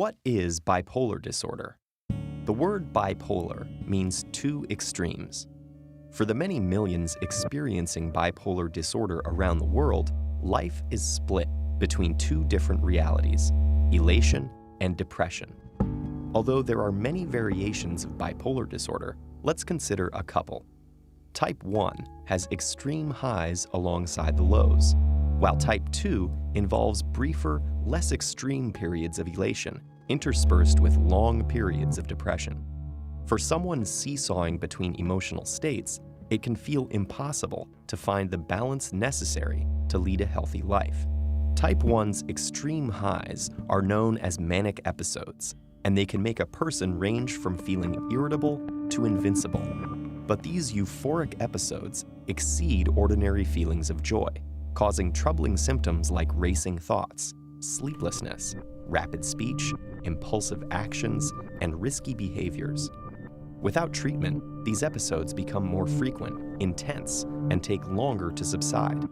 What is bipolar disorder? The word bipolar means two extremes. For the many millions experiencing bipolar disorder around the world, life is split between two different realities, elation and depression. Although there are many variations of bipolar disorder, let's consider a couple. Type 1 has extreme highs alongside the lows, while Type 2 involves briefer, less extreme periods of elation, interspersed with long periods of depression. For someone seesawing between emotional states, it can feel impossible to find the balance necessary to lead a healthy life. Type 1's extreme highs are known as manic episodes, and they can make a person range from feeling irritable to invincible. But these euphoric episodes exceed ordinary feelings of joy, causing troubling symptoms like racing thoughts, sleeplessness, rapid speech, impulsive actions, and risky behaviors. Without treatment, these episodes become more frequent, intense, and take longer to subside.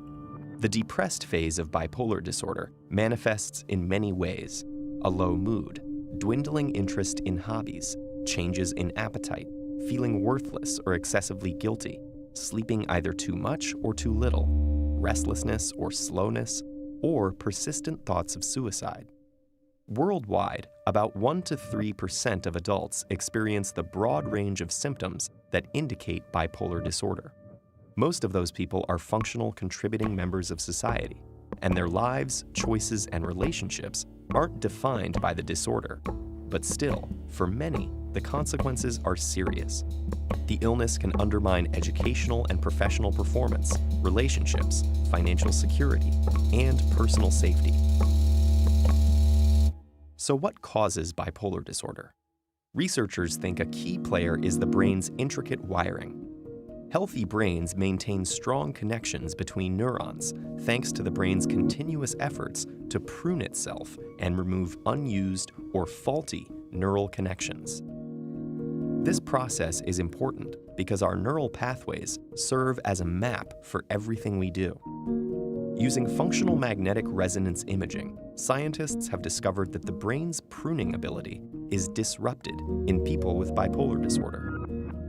The depressed phase of bipolar disorder manifests in many ways: a low mood, dwindling interest in hobbies, changes in appetite, feeling worthless or excessively guilty, sleeping either too much or too little, restlessness or slowness, or persistent thoughts of suicide. Worldwide, about 1 to 3% of adults experience the broad range of symptoms that indicate bipolar disorder. Most of those people are functional, contributing members of society, and their lives, choices, and relationships aren't defined by the disorder. But still, for many, the consequences are serious. The illness can undermine educational and professional performance, relationships, financial security, and personal safety. So what causes bipolar disorder? Researchers think a key player is the brain's intricate wiring. Healthy brains maintain strong connections between neurons thanks to the brain's continuous efforts to prune itself and remove unused or faulty neural connections. This process is important because our neural pathways serve as a map for everything we do. Using functional magnetic resonance imaging, scientists have discovered that the brain's pruning ability is disrupted in people with bipolar disorder.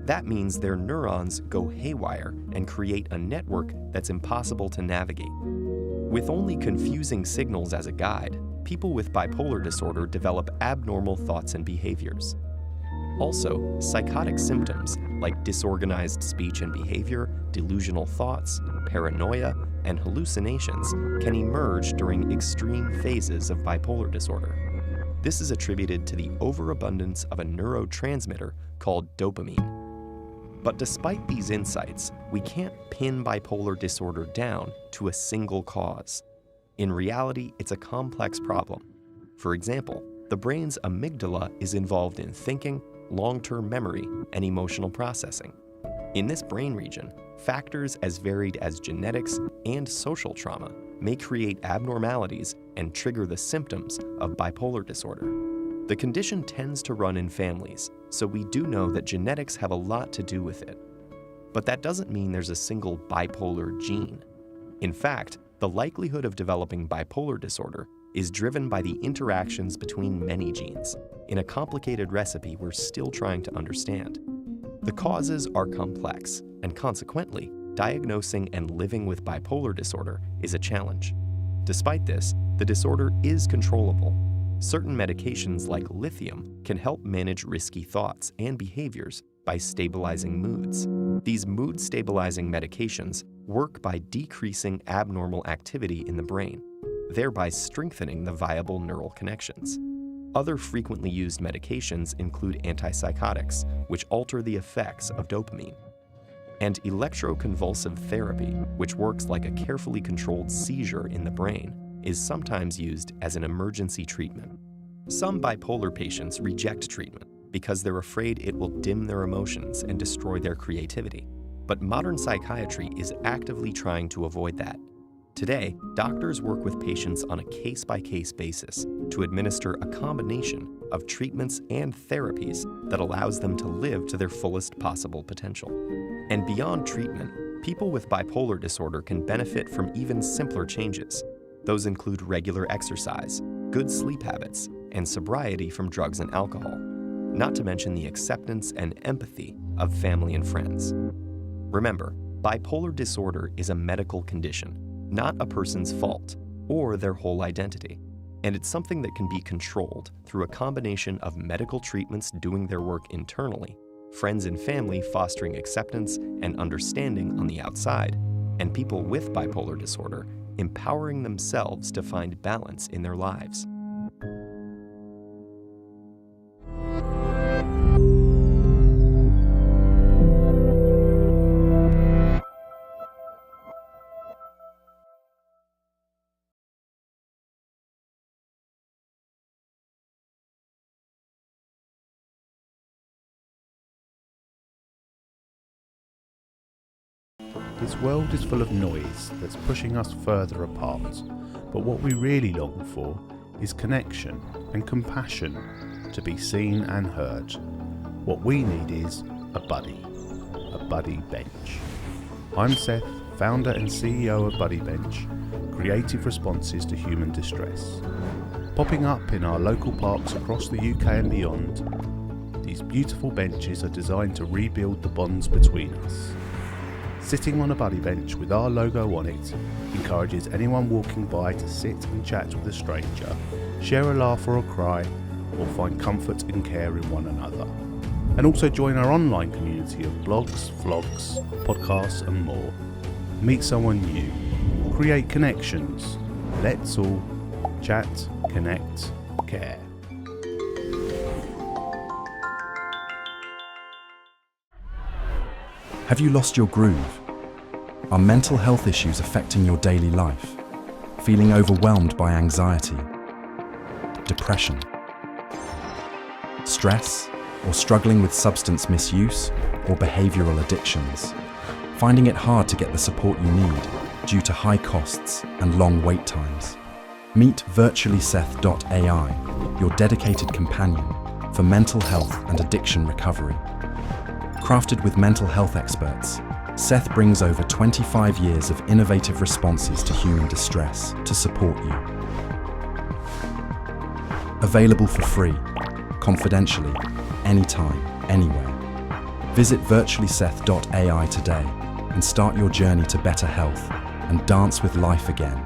That means their neurons go haywire and create a network that's impossible to navigate. With only confusing signals as a guide, people with bipolar disorder develop abnormal thoughts and behaviors. Also, psychotic symptoms like disorganized speech and behavior, delusional thoughts, paranoia, and hallucinations can emerge during extreme phases of bipolar disorder. This is attributed to the overabundance of a neurotransmitter called dopamine. But despite these insights, we can't pin bipolar disorder down to a single cause. In reality, it's a complex problem. For example, the brain's amygdala is involved in thinking, long-term memory, and emotional processing. In this brain region, factors as varied as genetics and social trauma may create abnormalities and trigger the symptoms of bipolar disorder. The condition tends to run in families, so we do know that genetics have a lot to do with it. But that doesn't mean there's a single bipolar gene. In fact, the likelihood of developing bipolar disorder is driven by the interactions between many genes, in a complicated recipe we're still trying to understand. The causes are complex, and consequently, diagnosing and living with bipolar disorder is a challenge. Despite this, the disorder is controllable. Certain medications like lithium can help manage risky thoughts and behaviors by stabilizing moods. These mood-stabilizing medications work by decreasing abnormal activity in the brain, thereby strengthening the viable neural connections. Other frequently used medications include antipsychotics, which alter the effects of dopamine, and electroconvulsive therapy, which works like a carefully controlled seizure in the brain, is sometimes used as an emergency treatment. Some bipolar patients reject treatment because they're afraid it will dim their emotions and destroy their creativity. But modern psychiatry is actively trying to avoid that. Today, doctors work with patients on a case-by-case basis to administer a combination of treatments and therapies that allows them to live to their fullest possible potential. And beyond treatment, people with bipolar disorder can benefit from even simpler changes. Those include regular exercise, good sleep habits, and sobriety from drugs and alcohol, not to mention the acceptance and empathy of family and friends. Remember, bipolar disorder is a medical condition, not a person's fault or their whole identity, and it's something that can be controlled through a combination of medical treatments doing their work internally, friends and family fostering acceptance and understanding on the outside, and people with bipolar disorder empowering themselves to find balance in their lives. This world is full of noise that's pushing us further apart, but what we really long for is connection and compassion, to be seen and heard. What we need is a buddy bench. I'm Seth, founder and CEO of Buddy Bench, creative responses to human distress. Popping up in our local parks across the UK and beyond, these beautiful benches are designed to rebuild the bonds between us. Sitting on a buddy bench with our logo on it encourages anyone walking by to sit and chat with a stranger, share a laugh or a cry, or find comfort and care in one another. And also join our online community of blogs, vlogs, podcasts and more. Meet someone new, create connections. Let's all chat, connect, care. Have you lost your groove? Are mental health issues affecting your daily life? Feeling overwhelmed by anxiety, depression, stress, or struggling with substance misuse or behavioral addictions? Finding it hard to get the support you need due to high costs and long wait times? Meet virtuallyseth.ai, your dedicated companion for mental health and addiction recovery. Crafted with mental health experts, Seth brings over 25 years of innovative responses to human distress to support you. Available for free, confidentially, anytime, anywhere. Visit virtuallyseth.ai today and start your journey to better health and dance with life again.